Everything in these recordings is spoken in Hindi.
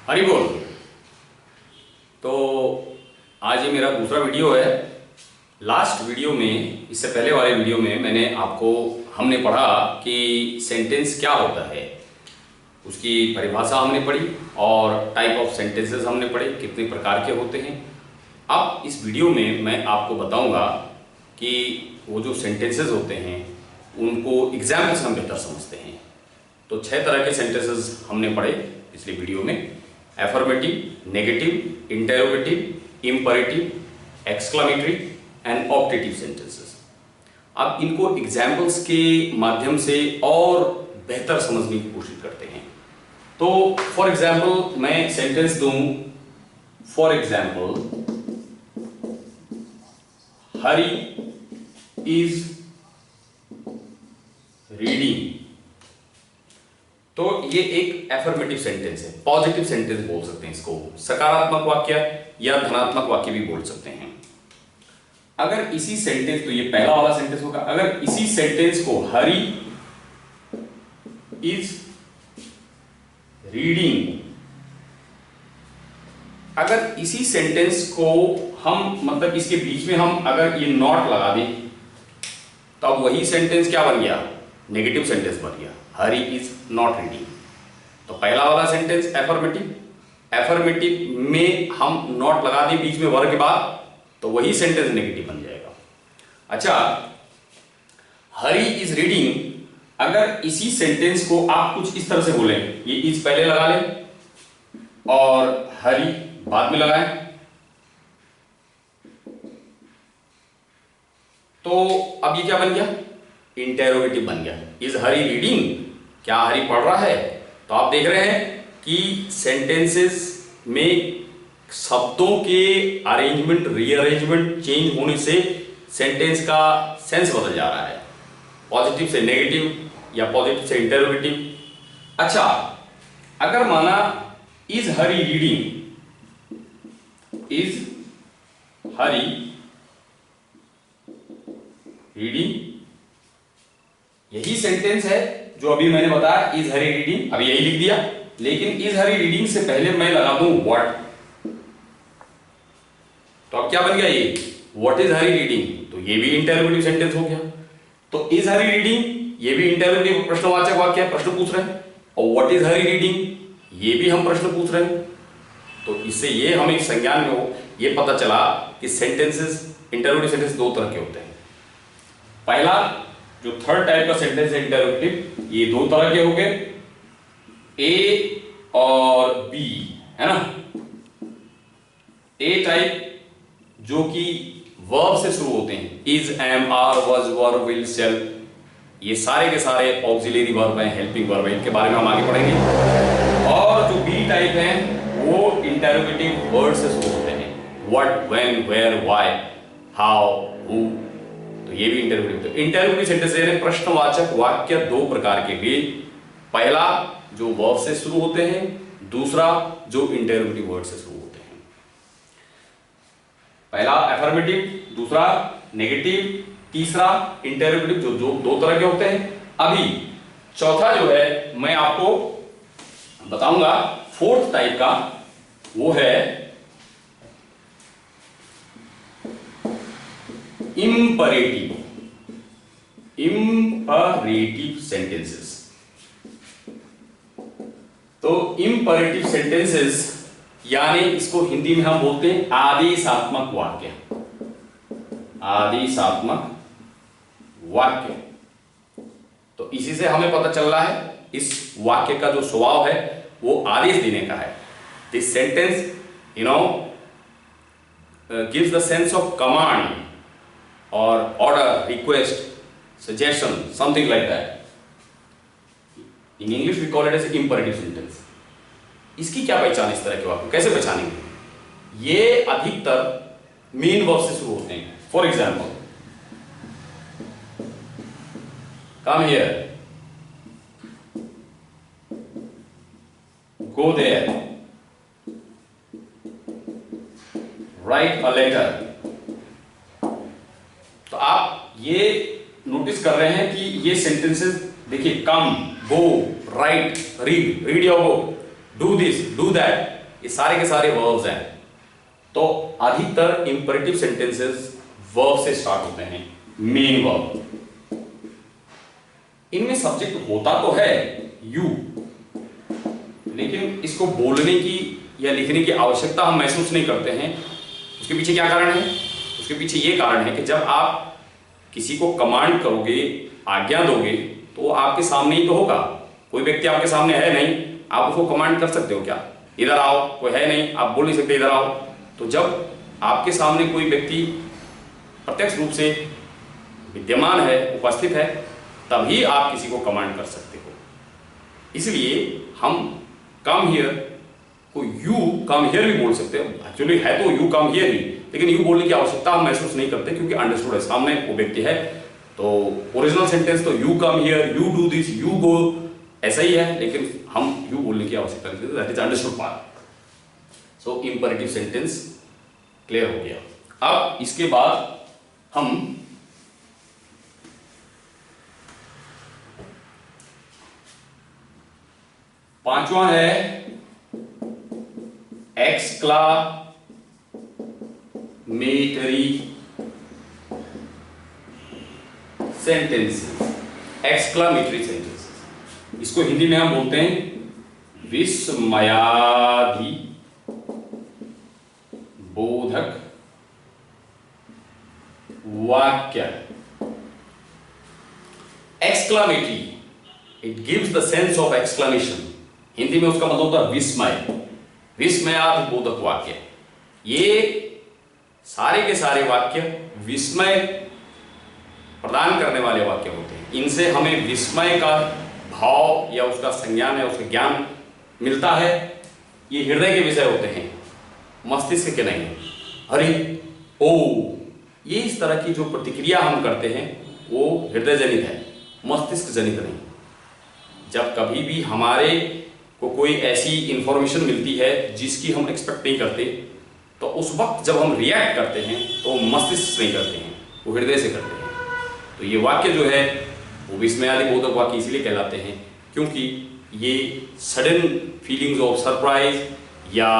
हरी बोल। तो आज ये मेरा दूसरा वीडियो है। लास्ट वीडियो में, इससे पहले वाले वीडियो में हमने पढ़ा कि सेंटेंस क्या होता है, उसकी परिभाषा हमने पढ़ी और टाइप ऑफ सेंटेंसेस हमने पढ़े, कितने प्रकार के होते हैं। अब इस वीडियो में मैं आपको बताऊंगा कि वो जो सेंटेंसेस होते हैं उनको एग्जाम्पल्स हम बेहतर समझते हैं। तो 6 तरह के सेंटेंसेस हमने पढ़े पिछले वीडियो में: affirmative, negative, interrogative, imperative, exclamatory and optative sentences. अब इनको एग्जाम्पल्स के माध्यम से और बेहतर समझने की कोशिश करते हैं। तो फॉर एग्जाम्पल मैं सेंटेंस दूं, for example Hari is reading. तो ये एक एफर्मेटिव सेंटेंस है, पॉजिटिव सेंटेंस बोल सकते हैं इसको, सकारात्मक वाक्य या धनात्मक वाक्य भी बोल सकते हैं। अगर इसी सेंटेंस, तो ये पहला वाला सेंटेंस होगा, अगर इसी सेंटेंस को हरी इज रीडिंग, अगर इसी सेंटेंस को हम मतलब इसके बीच में हम अगर ये नॉट लगा दें तो अब वही सेंटेंस क्या बन गया? नेगेटिव सेंटेंस बन गया, हरी इज नॉट रीडिंग। तो पहला वाला सेंटेंस एफर्मेटिव, एफर्मेटिव में हम नॉट लगा दें बीच में वर्ब के बाद तो वही सेंटेंस नेगेटिव बन जाएगा। अच्छा, हरी इज रीडिंग, अगर इसी सेंटेंस को आप कुछ इस तरह से बोलें, ये इज पहले लगा लें और हरी बाद में लगाएं, तो अब ये क्या बन गया? इंटेरोगेटिव बन गया। इज हरी रीडिंग, क्या हरी पढ़ रहा है? तो आप देख रहे हैं कि सेंटेंसेस में शब्दों के अरेंजमेंट, रीअरेंजमेंट चेंज होने से सेंटेंस का सेंस बदल जा रहा है, पॉजिटिव से नेगेटिव या पॉजिटिव से इंटेरोगेटिव। अच्छा, अगर माना is Hari reading, is Hari reading, यही सेंटेंस है जो अभी मैंने बताया, इज हरी रीडिंग, अभी यही लिख दिया, लेकिन इज हरी रीडिंग से पहले मैं लगा दूं व्हाट, तो अब क्या बन गया? ये व्हाट इज हरी रीडिंग, तो ये भी इंटेरोगेटिव सेंटेंस हो गया। तो इज हरी रीडिंग, ये भी इंटेरोगेटिव प्रश्नवाचक वाक्य है, प्रश्न पूछ रहे हैं, और व्हाट इज हरी रीडिंग, ये भी हम प्रश्न पूछ रहे हैं। तो इससे ये हमें संज्ञान में हो ये पता चला कि सेंटेंसेस, इंटेरोगेटिव सेंटेंस दो तरह के होते हैं। पहला जो थर्ड टाइप का सेंटेंस है इंटेरोगेटिव, ये दो तरह के हो गए, ए और बी, है ना। ए टाइप जो कि वर्ब से शुरू होते हैं, is, am, are, was, were, will, shall, ये सारे के सारे ऑक्सिलरी वर्ब हैं, हेल्पिंग वर्ब है, इनके बारे में हम आगे पढ़ेंगे। और जो बी टाइप हैं वो इंटेरोगेटिव वर्ड से शुरू होते हैं, what, when, where, why, how, who, तो ये भी इंटेरोगेटिव। तो इंटेरोगेटिव सेंटेंस यानी प्रश्नवाचक वाक्य दो प्रकार के भी, पहला जो वर्ब से शुरू होते हैं, दूसरा जो इंटेरोगेटिव वर्ड से शुरू होते हैं। पहला एफर्मेटिव, दूसरा नेगेटिव, तीसरा इंटेरोगेटिव, जो दो तरह के होते हैं। अभी चौथा जो है मैं आपको बताऊंगा, फोर्थ टाइप का, वो है इम्परेटिव, इम्परेटिव सेंटेंसेस। तो इम्परेटिव सेंटेंसेस यानी इसको हिंदी में हम बोलते हैं आदेशात्मक वाक्य, आदेशात्मक वाक्य। तो इसी से हमें पता चल रहा है इस वाक्य का जो स्वभाव है वो आदेश देने का है। This sentence gives the sense of command or order, request, suggestion, something like that. In English we call it as imperative sentence. इसकी क्या पहचान, इस तरह के वाक्य कैसे पहचानेंगे? ये अधिकतर मेन वर्ब से शुरू होते हैं। For example, come here, go there, write a letter। तो आप ये नोटिस कर रहे हैं कि ये सेंटेंसेस देखिए, come, go, write, read, read your book, do this, do that, ये सारे के सारे वर्ब्स हैं। तो अधिकतर इंपरेटिव सेंटेंसेस वर्ब से स्टार्ट होते हैं, मेन वर्ब। इनमें सब्जेक्ट होता तो है यू, लेकिन इसको बोलने की या लिखने की आवश्यकता हम महसूस नहीं करते हैं। उसके पीछे क्या कारण है? उसके पीछे ये कारण है कि जब आप किसी को कमांड करोगे, आज्ञा दोगे, तो वो आपके सामने ही तो होगा। कोई व्यक्ति आपके सामने है नहीं, आप उसको कमांड कर सकते हो क्या? इधर आओ, कोई है नहीं, आप बोल नहीं सकते इधर आओ। तो जब आपके सामने कोई व्यक्ति प्रत्यक्ष रूप से विद्यमान है, उपस्थित है, तभी आप किसी को कमांड कर सकते हो। इसलिए हम कम हियर को यू कम हियर भी बोल सकते हो। एक्चुअली है तो यू कम हियर ही, लेकिन यू बोलने की आवश्यकता हम महसूस नहीं करते क्योंकि अंडरस्टूड है, सामने वो व्यक्ति है। तो ओरिजिनल सेंटेंस तो you come here, you do this, you go, ऐसा ही है, लेकिन हम यू बोलने की आवश्यकता नहीं करते। That is understood part. So imperative sentence clear हो गया। अब इसके बाद हम पांचवा है एक्सक्लामेटरी सेंटेंसेस। एक्सक्लामेटरी सेंटेंसेस, इसको हिंदी में हम बोलते हैं विस्मयादि बोधक वाक्य। Exclamatory, it gives the sense of exclamation. Hindi में उसका मतलब होता है विस्मय, विस्मयादि बोधक वाक्य। ये सारे के सारे वाक्य विस्मय प्रदान करने वाले वाक्य होते हैं। इनसे हमें विस्मय का भाव या उसका संज्ञान या उसका ज्ञान मिलता है। ये हृदय के विषय होते हैं, मस्तिष्क के नहीं। अरे ओ, ये इस तरह की जो प्रतिक्रिया हम करते हैं वो हृदय जनित है, मस्तिष्क जनित नहीं। जब कभी भी हमारे को कोई ऐसी इंफॉर्मेशन मिलती है जिसकी हम एक्सपेक्ट नहीं करते, तो उस वक्त जब हम रिएक्ट करते हैं तो मस्तिष्क से नहीं करते हैं, वो हृदय से करते हैं। तो ये वाक्य जो है वो विस्मयादि बोधक वाक्य इसीलिए कहलाते हैं क्योंकि ये सडन फीलिंग्स ऑफ सरप्राइज या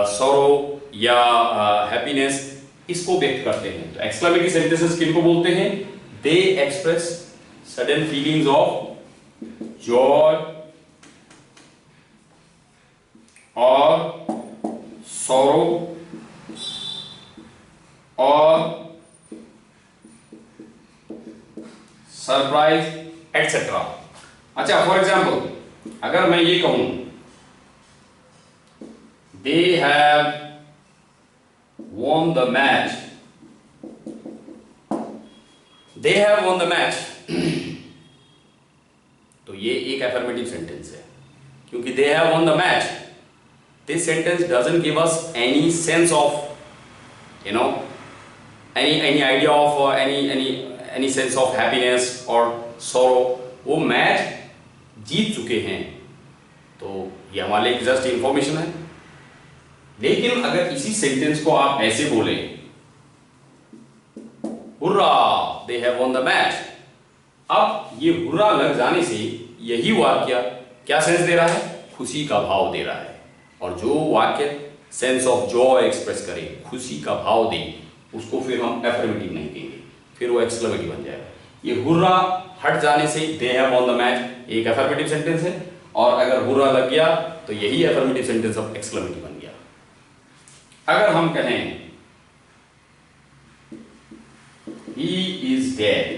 सॉरो या हैप्पीनेस, इसको व्यक्त करते हैं। तो एक्सक्लेमेटरी सेंटेंसेस किनको बोलते हैं? They express sudden feelings of joy और सॉरो और सरप्राइज एटसेट्रा। अच्छा, फॉर एग्जाम्पल अगर मैं ये कहूं they have won the match, they have won the match, तो ये एक affirmative sentence है क्योंकि they have won the match. This sentence doesn't give us any sense of, you know, any idea of any sense of happiness or sorrow. वो मैच जीत चुके हैं, तो ये हमारे लिए जस्ट इंफॉर्मेशन है। लेकिन अगर इसी सेंटेंस को आप ऐसे बोले, hurrah they have won the match, अब ये हुर्रा लग जाने से यही वाक्य क्या सेंस दे रहा है? खुशी का भाव दे रहा है। और जो वाक्य सेंस ऑफ जॉय एक्सप्रेस करे, खुशी का भाव दे, उसको फिर हम एफर्मेटिव नहीं कहेंगे, फिर वो एक्सक्लेमेटिव बन जाएगा। ये हुर्रा हट जाने से they have won the match एक एफर्मेटिव सेंटेंस है, और अगर हुर्रा लग गया तो यही एफर्मेटिव सेंटेंस अब एक्सक्लेमेटिव बन गया। अगर हम कहें he is dead,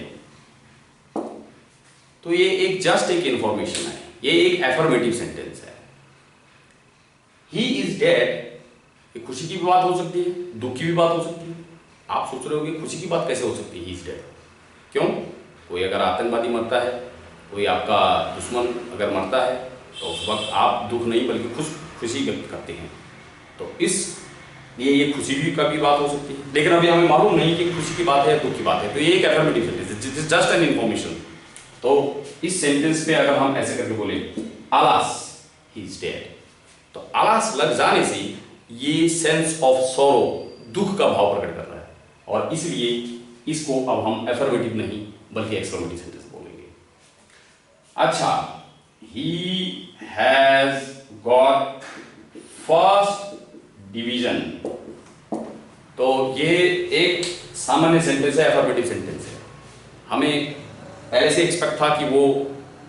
तो ये एक जस्ट एक इंफॉर्मेशन है, ये एक एफर्मेटिव सेंटेंस है। he is dead, ये खुशी की भी बात हो सकती है, दुख की भी बात हो सकती है। आप सोच रहे होंगे खुशी की बात कैसे हो सकती है? he is dead क्यों? कोई अगर आतंकवादी मरता है, कोई आपका दुश्मन अगर मरता है, तो उस वक्त आप दुख नहीं बल्कि खुशी व्यक्त करते हैं। तो इस ये खुशी भी का भी बात हो सकती है, लेकिन अभी हमें मालूम नहीं कि खुशी की बात है या दुख की बात है। तो ये एक एफर्मेटिव सेंटेंस है, जस्ट एन इंफॉर्मेशन। तो इस सेंटेंस पे अगर हम ऐसे करके बोले alas he is dead, तो alas लग जाने से ये सेंस ऑफ सॉरो, दुख का भाव प्रकट कर रहा है, और इसलिए इसको अब हम एफर्मेटिव नहीं बल्कि एक्सक्लेमेटिव सेंटेंस बोलेंगे। अच्छा, he has got first division. तो ये एक सामान्य सेंटेंस है, अफर्मेटिव सेंटेंस है। हमें पहले से एक्सपेक्ट था कि वो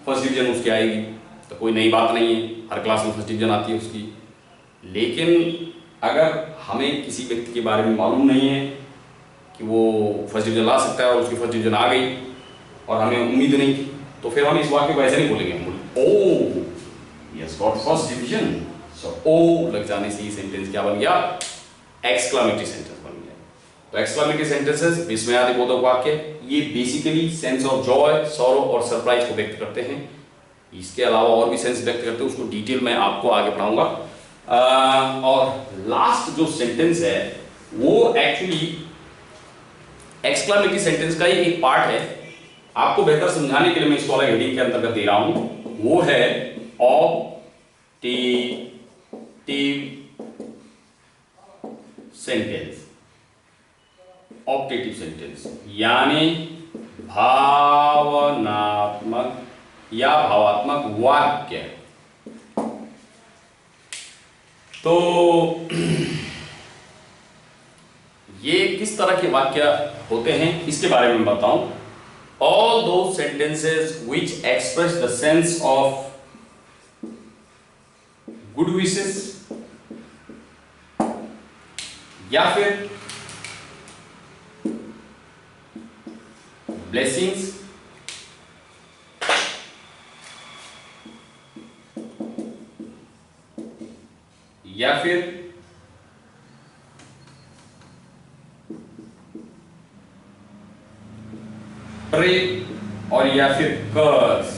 फर्स्ट डिवीजन उसकी आएगी, तो कोई नई बात नहीं है, हर क्लास में फर्स्ट डिवीजन आती है उसकी। लेकिन अगर हमें किसी व्यक्ति के बारे में मालूम नहीं है कि वो फर्स्ट डिवीजन ला सकता है और उसकी फर्स्ट डिवीजन आ गई और हमें उम्मीद नहीं थी, तो फिर हम इस वाक्य को ऐसे नहीं बोलेंगे। हम बोलेंगे oh yes got first division, so O लग जाने से ये सेंटेंस क्या बन गया? एक्सक्लामेटरी सेंटेंस बन गया। तो एक्सक्लामेटरी सेंटेंसेस विस्मयादिबोधक वाक्य, ये basically sense of Joy, sorrow और सरप्राइज को व्यक्त करते हैं। इसके अलावा और भी सेंस व्यक्त करते हैं, उसको डिटेल में आपको आगे पढ़ाऊंगा। और लास्ट जो सेंटेंस है वो एक्चुअली एक्सक्लामेटरी सेंटेंस का ही एक पार्ट है। आपको बेहतर समझाने के लिए मैं इसको अलग हेडिंग के अंतर्गत दे रहा हूं, वो है ऑप्टेटिव सेंटेंस। ऑप्टेटिव सेंटेंस यानी भावनात्मक या भावात्मक वाक्य। तो ये किस तरह के वाक्य होते हैं इसके बारे में बताऊं। All those sentences which express the sense of good wishes या फिर blessings या फिर प्रे और या फिर कर्स।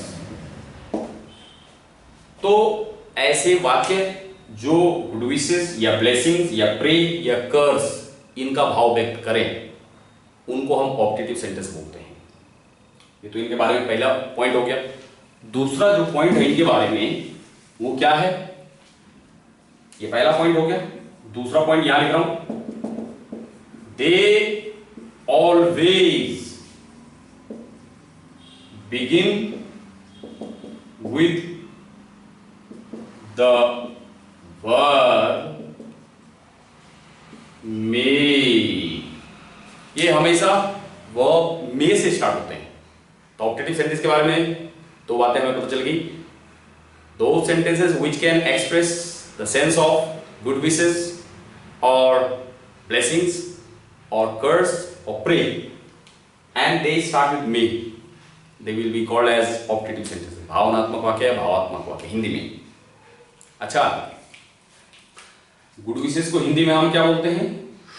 तो ऐसे वाक्य जो गुड विशेस या ब्लेसिंग्स या प्रे या कर्स इनका भाव व्यक्त करें, उनको हम ऑप्टेटिव सेंटेंस बोलते हैं। ये तो इनके बारे में पहला पॉइंट हो गया। दूसरा जो पॉइंट है इनके बारे में वो क्या है? ये पहला पॉइंट हो गया। दूसरा पॉइंट यहां लिख रहा हूं, they always begin with the verb may। ये हमेशा वर्ब मे से स्टार्ट होते हैं। तो ऑप्टेटिव सेंटेंस के बारे में दो बातें हमें पता चल गई। Those sentences which can express the sense of good wishes or blessings or curse or pray and they start with may, they will be called as optative sentences। भावनात्मक वाक्य या भावात्मक वाक्य हिंदी में। अच्छा, गुड विशेष को हिंदी में हम क्या बोलते हैं?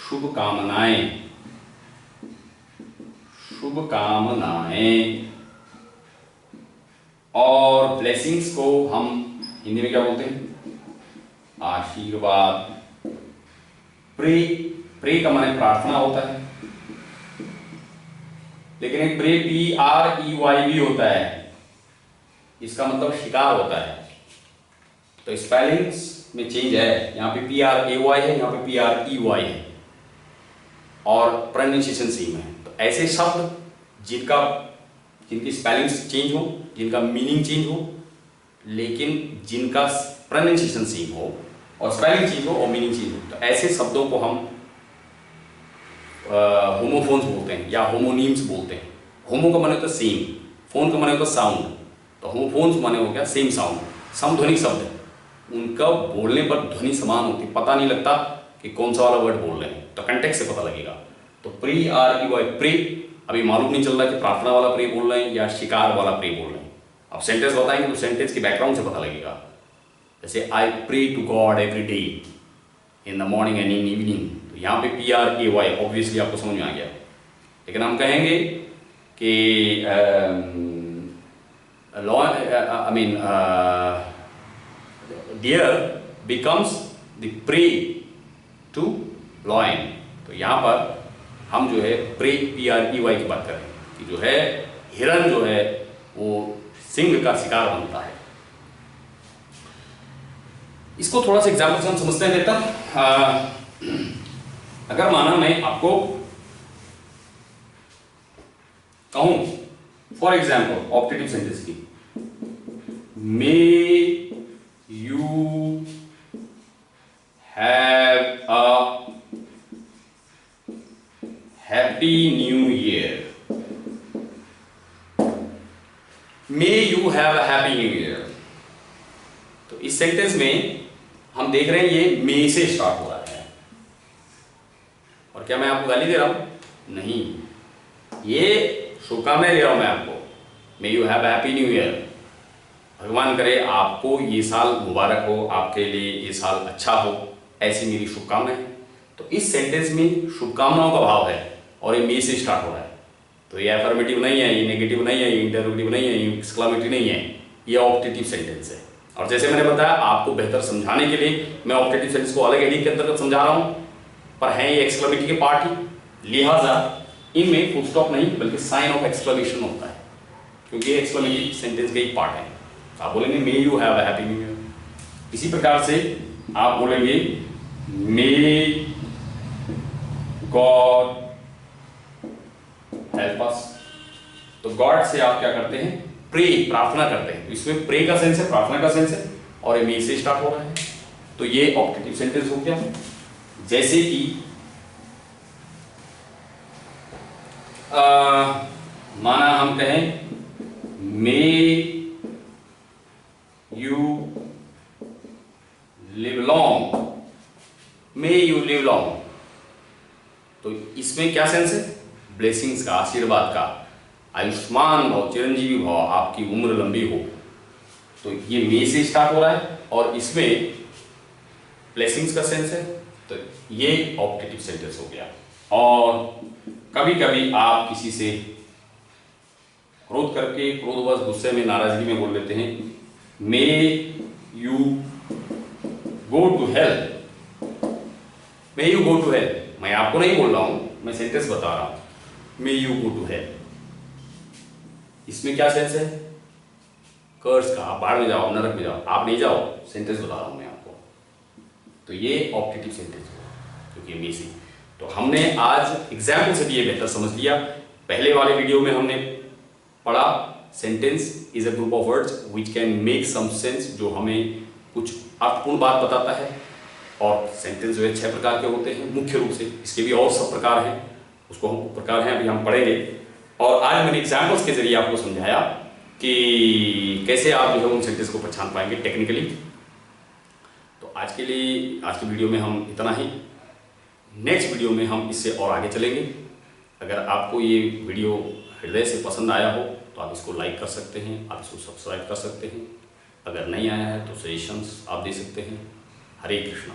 शुभकामनाएं। शुभकामनाएं। और ब्लेसिंग्स को हम हिंदी में क्या बोलते हैं? आशीर्वाद। प्रे का माने प्रार्थना होता है, लेकिन एक प्रे PREY भी होता है, इसका मतलब शिकार होता है। तो स्पेलिंग्स में चेंज है, यहाँ पे PRAY है, यहाँ पे PREY है और प्रोनाउंसिएशन सेम है। तो ऐसे शब्द जिनकी स्पेलिंग्स चेंज हो, जिनका मीनिंग चेंज हो, लेकिन जिनका प्रोनाउंसिएशन सेम हो और स्पेलिंग चेंज हो और मीनिंग चेंज हो, तो ऐसे शब्दों को हम होमोफोन्स बोलते हैं या होमोनीम्स बोलते हैं। होमो का माने होता है सेम, फोन का माने होता है साउंड। तो होमोफोन्स माने हो गया सेम साउंड, समध्वनिक शब्द। उनका बोलने पर ध्वनि समान होती, पता नहीं लगता कि कौन सा वाला वर्ड बोल रहे हैं, तो कंटेक्स्ट से पता लगेगा। तो PREY प्रे, अभी मालूम नहीं चल रहा कि प्रार्थना वाला प्रे बोल रहे हैं या शिकार वाला प्रे बोल रहे हैं। अब सेंटेंस बताएंगे तो सेंटेंस के बैकग्राउंड से पता लगेगा। जैसे I pray to God every day in the morning and in evening, तो यहाँ पे PRAY ऑब्वियसली आपको समझ में आ गया। लेकिन हम कहेंगे कि deer becomes the prey to lion, तो यहाँ पर हम जो है प्रे PREY की बात करें कि जो है हिरन जो है वो सिंह का शिकार बनता है। इसको थोड़ा सा एग्जाम्पल से हम समझते हैं बेहतर। अगर माना मैं आपको कहूं फॉर एग्जाम्पल ऑप्टेटिव सेंटेंस की, may you a happy new year. तो इस सेंटेंस में हम देख रहे हैं ये मे से स्टार्ट हो रहा है। और क्या मैं आपको गाली दे रहा हूं? नहीं, ये शुभकामनाएं दे रहा हूं मैं आपको। May you have a happy new year. भगवान करे आपको ये साल मुबारक हो, आपके लिए ये साल अच्छा हो, ऐसी मेरी शुभकामनाएं हैं। तो इस सेंटेंस में शुभकामनाओं का भाव है और ये मे से स्टार्ट हो रहा है। तो ये अफर्मेटिव नहीं है, ये नेगेटिव नहीं है, ये इंटरोगेटिव नहीं है, ये एक्सक्लेमेटरी नहीं है, ये ऑप्टेटिव सेंटेंस है। और जैसे मैंने बताया आपको बेहतर समझाने के लिए मैं ऑप्टेटिव सेंटेंस को अलग हेडिंग के अंतर्गत समझा रहा हूं, पर है ये एक्सक्लेमेटरी के पार्ट ही, लिहाजा इनमें फुल स्टॉप नहीं बल्कि साइन ऑफ एक्सक्लेमेशन होता है, क्योंकि एक्सक्लेमेटरी सेंटेंस का एक पार्ट है। आप बोलेंगे may you have a happy new year. इसी प्रकार से आप बोलेंगे मे गॉड हेल्प अस। तो गॉड से आप क्या करते हैं? प्रे, प्रार्थना करते हैं। तो इसमें प्रे का सेंस है, प्रार्थना का सेंस है, और ये मे से स्टार्ट हो रहा है। तो ये ऑप्टेटिव सेंटेंस हो गया। जैसे कि माना हम कहें may you live long, may you live long. तो इसमें क्या सेंस है? ब्लेसिंग्स का, आशीर्वाद का। आयुष्मान भव, चिरंजीवी भव, आपकी उम्र लंबी हो। तो ये मे से स्टार्ट हो रहा है और इसमें ब्लेसिंग्स का सेंस है। तो ये ऑप्टेटिव सेंटेंस हो गया। और कभी कभी आप किसी से क्रोध करके, क्रोधवश, गुस्से में, नाराजगी में बोल लेते हैं may you go to hell. May you go to hell, मैं आपको नहीं बोल रहा हूं, मैं सेंटेंस बता रहा हूं। May you go to hell, इसमें क्या सेंस है? कर्स का, आप बाहर में जाओ, नरक में जाओ, आप नहीं जाओ, सेंटेंस बता रहा हूं मैं आपको। तो ये ऑप्टेटिव सेंटेंस है, क्योंकि मे से। तो हमने आज एग्जाम्पल से भी ये बेहतर समझ लिया। पहले वाले वीडियो में हमने पढ़ा sentence is a group of words which can make some sense, जो हमें कुछ अर्थपूर्ण बात बताता है। और सेंटेंस जो है 6 प्रकार के होते हैं मुख्य रूप से, इसके भी और सब प्रकार हैं, उसको हम प्रकार हैं अभी हम पढ़ेंगे। और आज मैंने एग्जाम्पल्स के जरिए आपको समझाया कि कैसे आप जो है उन सेंटेंस को पहचान पाएंगे टेक्निकली। तो आज के लिए, आज की वीडियो में हम इतना ही। नेक्स्ट वीडियो में हम इससे और आगे चलेंगे। अगर आपको ये वीडियो हृदय से पसंद आया हो तो आप इसको लाइक कर सकते हैं, आप इसको सब्सक्राइब कर सकते हैं। अगर नहीं आया है तो सजेशंस आप दे सकते हैं। हरे कृष्णा।